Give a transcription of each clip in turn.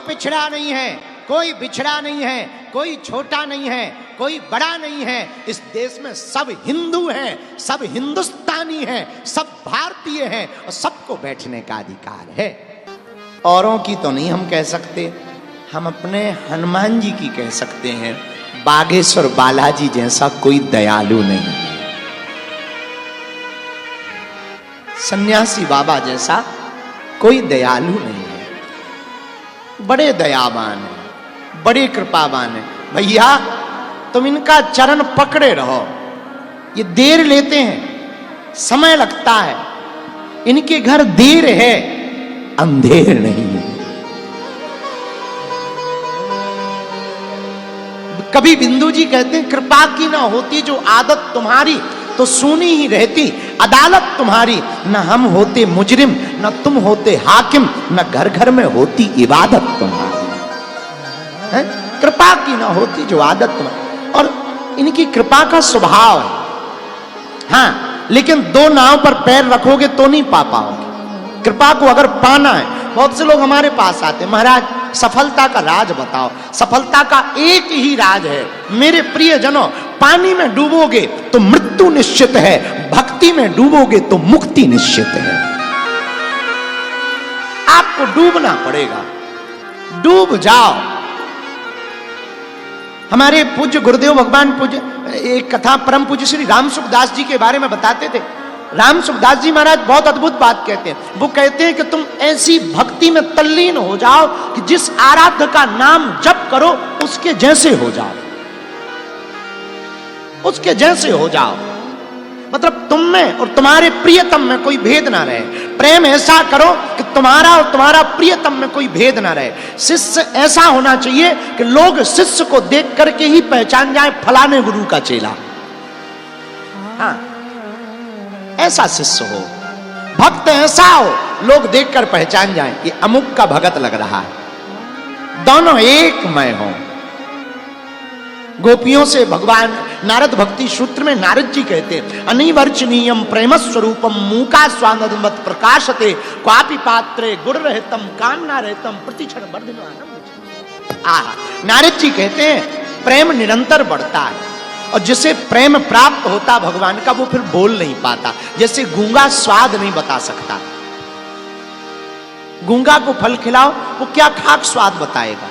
पिछड़ा नहीं है, कोई बिछड़ा नहीं है, कोई छोटा नहीं है, कोई बड़ा नहीं है। इस देश में सब हिंदू हैं, सब हिंदुस्तानी हैं, सब भारतीय हैं और सबको बैठने का अधिकार है। औरों की तो नहीं हम कह सकते, हम अपने हनुमान जी की कह सकते हैं। बागेश्वर बालाजी जैसा कोई दयालु नहीं, सन्यासी बाबा जैसा कोई दयालु नहीं है, बड़े दयावान है, बड़े कृपावान है। भैया तुम इनका चरण पकड़े रहो, ये देर लेते हैं, समय लगता है, इनके घर देर है, अंधेर नहीं है। कभी बिंदु जी कहते हैं कृपा की ना होती जो आदत तुम्हारी तो सुनी ही रहती अदालत तुम्हारी, न हम होते मुजरिम न तुम होते हाकिम, न घर घर में होती इबादत तुम्हारी। है? कृपा की ना होती जो आदत तुम्हारी। और इनकी कृपा का स्वभाव है। हाँ, लेकिन दो नाव पर पैर रखोगे तो नहीं पा पाओगे। कृपा को अगर पाना है, बहुत से लोग हमारे पास आते, महाराज सफलता का राज बताओ। सफलता का एक ही राज है मेरे प्रियजनों, पानी में डूबोगे तो मृत्यु निश्चित है, भक्ति में डूबोगे तो मुक्ति निश्चित है। आपको डूबना पड़ेगा, डूब जाओ। हमारे पूज्य गुरुदेव भगवान पूज्य एक कथा परम पूज्य श्री राम सुखदास जी के बारे में बताते थे। राम सुखदास जी महाराज बहुत अद्भुत बात कहते हैं। वो कहते हैं कि तुम ऐसी भक्ति में तल्लीन हो जाओ कि जिस आराध्य का नाम जप करो उसके जैसे हो जाओ, उसके जैसे हो जाओ। मतलब तुम में और तुम्हारे प्रियतम में कोई भेद ना रहे। प्रेम ऐसा करो कि तुम्हारा और तुम्हारा प्रियतम में कोई भेद ना रहे। शिष्य ऐसा होना चाहिए कि लोग शिष्य को देख करके ही पहचान जाए फलाने गुरु का चेला। हाँ, ऐसा शिष्य हो। भक्त ऐसा हो लोग देखकर पहचान जाएं कि अमुक का भगत लग रहा है। दोनों एक मय हो। गोपियों से भगवान नारद भक्ति सूत्र में नारद जी कहते हैं अनिवर्चनीयम प्रेम स्वरूपम मूका स्वानंदमत प्रकाशते क्वापि पात्रे गुण रहतम कामना रहतम प्रतिक्षण वर्धमान। नारद जी कहते हैं प्रेम निरंतर बढ़ता है और जिसे प्रेम प्राप्त होता भगवान का वो फिर बोल नहीं पाता। जैसे गूंगा स्वाद नहीं बता सकता, गूंगा को फल खिलाओ वो क्या खाक स्वाद बताएगा।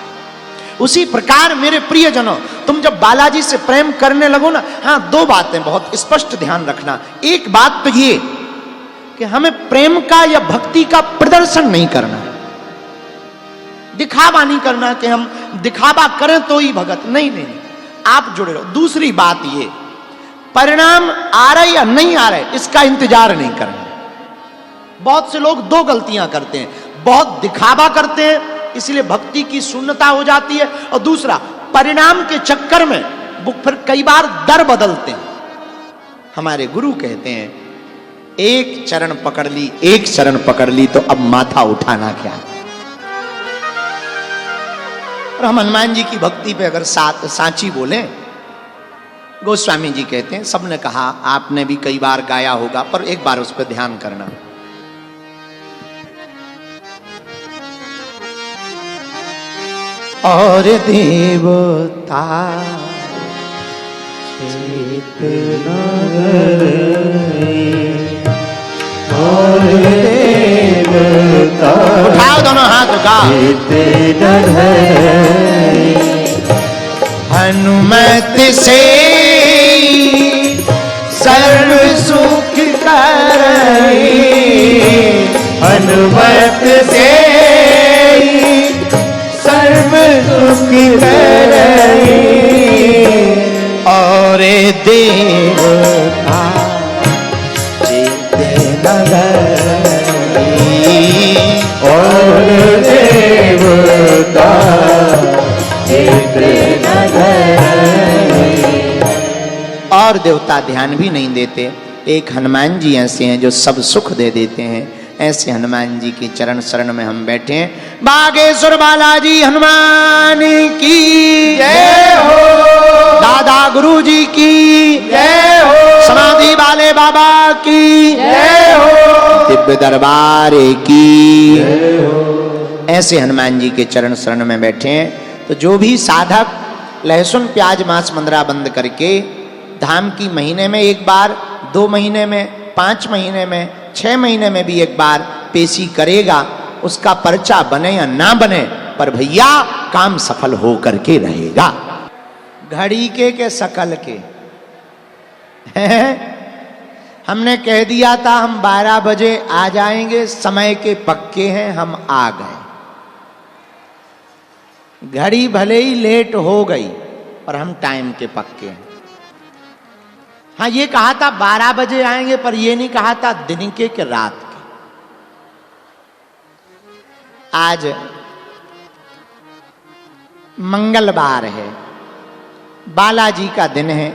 उसी प्रकार मेरे प्रियजनों, तुम जब बालाजी से प्रेम करने लगो ना, हाँ दो बातें बहुत स्पष्ट ध्यान रखना। एक बात तो ये कि हमें प्रेम का या भक्ति का प्रदर्शन नहीं करना, दिखावा नहीं करना कि हम दिखावा करें तो ही भगत। नहीं नहीं, आप जुड़े रहो। दूसरी बात ये, परिणाम आ रहे या नहीं आ रहे इसका इंतजार नहीं करना। बहुत से लोग दो गलतियां करते हैं, बहुत दिखावा करते हैं इसलिए भक्ति की शून्यता हो जाती है, और दूसरा परिणाम के चक्कर में वो फिर कई बार दर बदलते हैं। हमारे गुरु कहते हैं एक चरण पकड़ ली, एक चरण पकड़ ली तो अब माथा उठाना क्या। और हम हनुमान जी की भक्ति पे अगर सांची बोले, गोस्वामी जी कहते हैं, सबने कहा आपने भी कई बार गाया होगा पर एक बार उस पर ध्यान करना। और देवता और देवता, उठाओ दोनों हाथ का, हनुमत से सर्व सुख करई, हनुमत से सर्व सुख करई, और देवता चित्त नगरी, और देवता चित्त नगरी। और देवता ध्यान भी नहीं देते। एक हनुमान जी ऐसे हैं जो सब सुख दे देते हैं। ऐसे हनुमान जी के चरण शरण में हम बैठे हैं। बागेश्वर बालाजी हनुमान की जय हो, दादा गुरु जी की जय हो, समाधि वाले बाबा की जय हो, दिव्य दरबार की जय हो। ऐसे हनुमान जी के चरण शरण में बैठे हैं। तो जो भी साधक लहसुन प्याज मांस मंदरा बंद करके धाम की महीने में एक बार, 2 महीने में, 5 महीने में, 6 महीने में भी एक बार पेशी करेगा, उसका पर्चा बने या ना बने, पर भैया काम सफल हो करके रहेगा। घड़ी के सकल के हमने कह दिया था हम 12 बजे आ जाएंगे, समय के पक्के हैं, हम आ गए। घड़ी भले ही लेट हो गई और हम टाइम के पक्के हैं। हाँ, ये कहा था 12 बजे आएंगे, पर ये नहीं कहा था दिन के रात के। आज मंगलवार है, बालाजी का दिन है।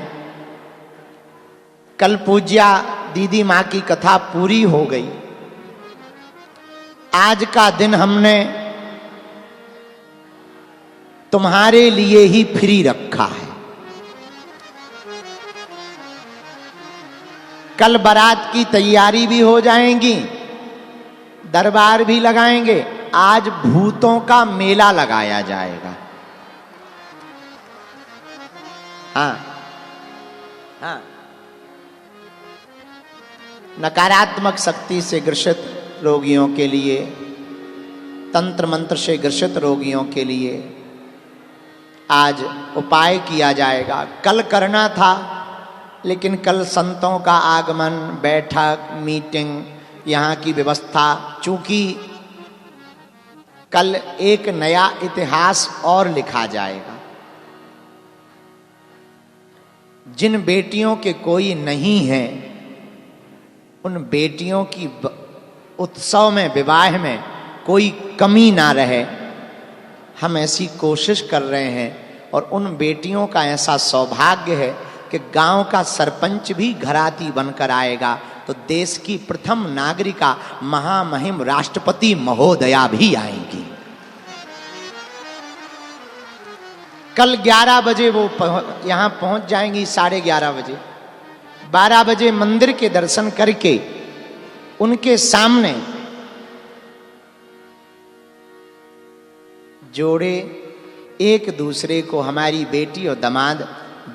कल पूज्या दीदी मां की कथा पूरी हो गई। आज का दिन हमने तुम्हारे लिए ही फ्री रखा है। कल बारात की तैयारी भी हो जाएंगी, दरबार भी लगाएंगे। आज भूतों का मेला लगाया जाएगा। हाँ हाँ, नकारात्मक शक्ति से ग्रसित रोगियों के लिए, तंत्र मंत्र से ग्रसित रोगियों के लिए आज उपाय किया जाएगा। कल करना था, लेकिन कल संतों का आगमन, बैठक, मीटिंग, यहाँ की व्यवस्था, चूंकि कल एक नया इतिहास और लिखा जाएगा। जिन बेटियों के कोई नहीं है, उन बेटियों की उत्सव में, विवाह में कोई कमी ना रहे, हम ऐसी कोशिश कर रहे हैं। और उन बेटियों का ऐसा सौभाग्य है कि गांव का सरपंच भी घराती बनकर आएगा, तो देश की प्रथम नागरिका महामहिम राष्ट्रपति महोदया भी आएंगी। कल 11 बजे वो यहां पहुंच जाएंगी, 11:30 बजे। 12 बजे मंदिर के दर्शन करके उनके सामने जोड़े एक दूसरे को, हमारी बेटी और दामाद,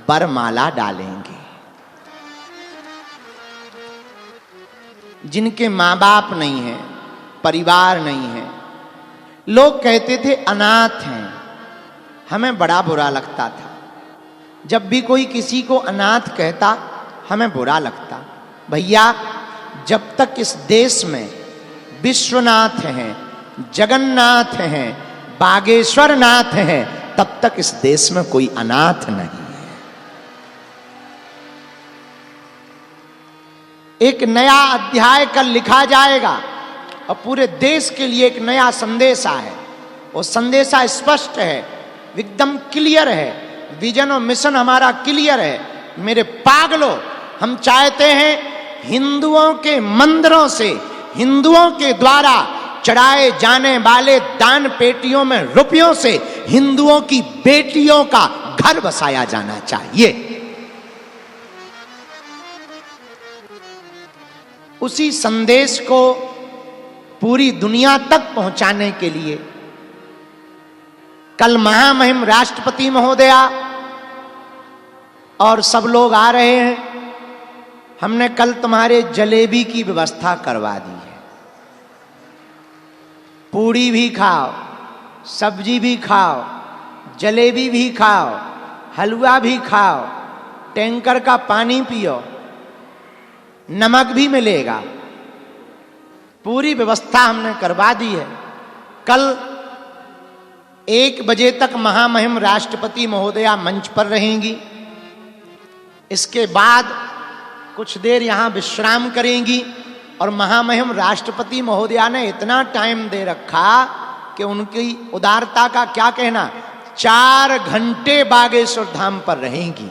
बरमाला डालेंगे। जिनके माँ बाप नहीं है, परिवार नहीं है, लोग कहते थे अनाथ हैं, हमें बड़ा बुरा लगता था। जब भी कोई किसी को अनाथ कहता, हमें बुरा लगता। भैया, जब तक इस देश में विश्वनाथ हैं, जगन्नाथ हैं, बागेश्वर नाथ हैं, तब तक इस देश में कोई अनाथ नहीं है। एक नया अध्याय कल लिखा जाएगा और पूरे देश के लिए एक नया संदेशा है। वो संदेशा स्पष्ट है, एकदम क्लियर है। विजन और मिशन हमारा क्लियर है। मेरे पागलों, हम चाहते हैं हिंदुओं के मंदिरों से, हिंदुओं के द्वारा चढ़ाए जाने वाले दान पेटियों में रुपयों से हिंदुओं की बेटियों का घर बसाया जाना चाहिए। उसी संदेश को पूरी दुनिया तक पहुंचाने के लिए कल महामहिम राष्ट्रपति महोदया और सब लोग आ रहे हैं। हमने कल तुम्हारे जलेबी की व्यवस्था करवा दी है। पूड़ी भी खाओ, सब्जी भी खाओ, जलेबी भी खाओ, हलवा भी खाओ, टैंकर का पानी पियो, नमक भी मिलेगा। पूरी व्यवस्था हमने करवा दी है। कल 1 बजे तक महामहिम राष्ट्रपति महोदया मंच पर रहेंगी। इसके बाद कुछ देर यहां विश्राम करेंगी और महामहिम राष्ट्रपति महोदया ने इतना टाइम दे रखा कि उनकी उदारता का क्या कहना, 4 घंटे बागेश्वर धाम पर रहेंगी।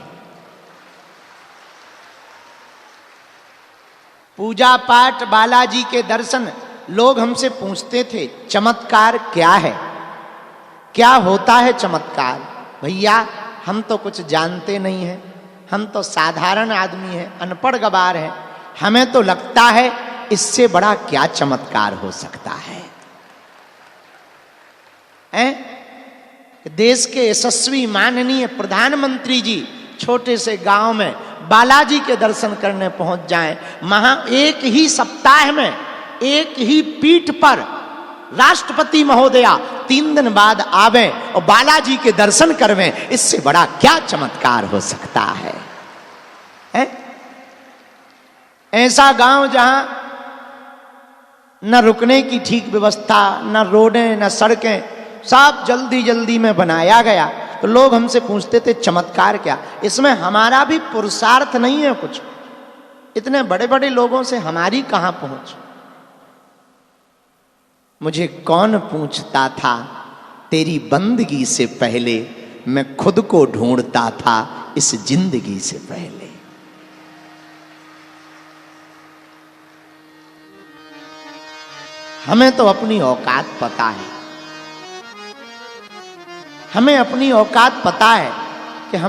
पूजा पाठ, बालाजी के दर्शन। लोग हमसे पूछते थे चमत्कार क्या है, क्या होता है चमत्कार। भैया, हम तो कुछ जानते नहीं हैं, हम तो साधारण आदमी हैं, अनपढ़ गवार हैं। हमें तो लगता है इससे बड़ा क्या चमत्कार हो सकता है। हैं? देश के यशस्वी माननीय प्रधानमंत्री जी छोटे से गांव में बालाजी के दर्शन करने पहुंच जाएं, एक ही सप्ताह में एक ही पीठ पर राष्ट्रपति महोदया 3 दिन बाद आवे और बालाजी के दर्शन करवें, इससे बड़ा क्या चमत्कार हो सकता है? ऐसा गांव जहां न रुकने की ठीक व्यवस्था, न रोडें, न सड़कें, सब जल्दी जल्दी में बनाया गया। तो लोग हमसे पूछते थे चमत्कार क्या? इसमें हमारा भी पुरुषार्थ नहीं है कुछ। इतने बड़े बड़े लोगों से हमारी कहां पहुंच? मुझे कौन पूछता था तेरी बंदगी से पहले, मैं खुद को ढूंढता था इस जिंदगी से पहले। हमें तो अपनी औकात पता है, हमें अपनी औकात पता है।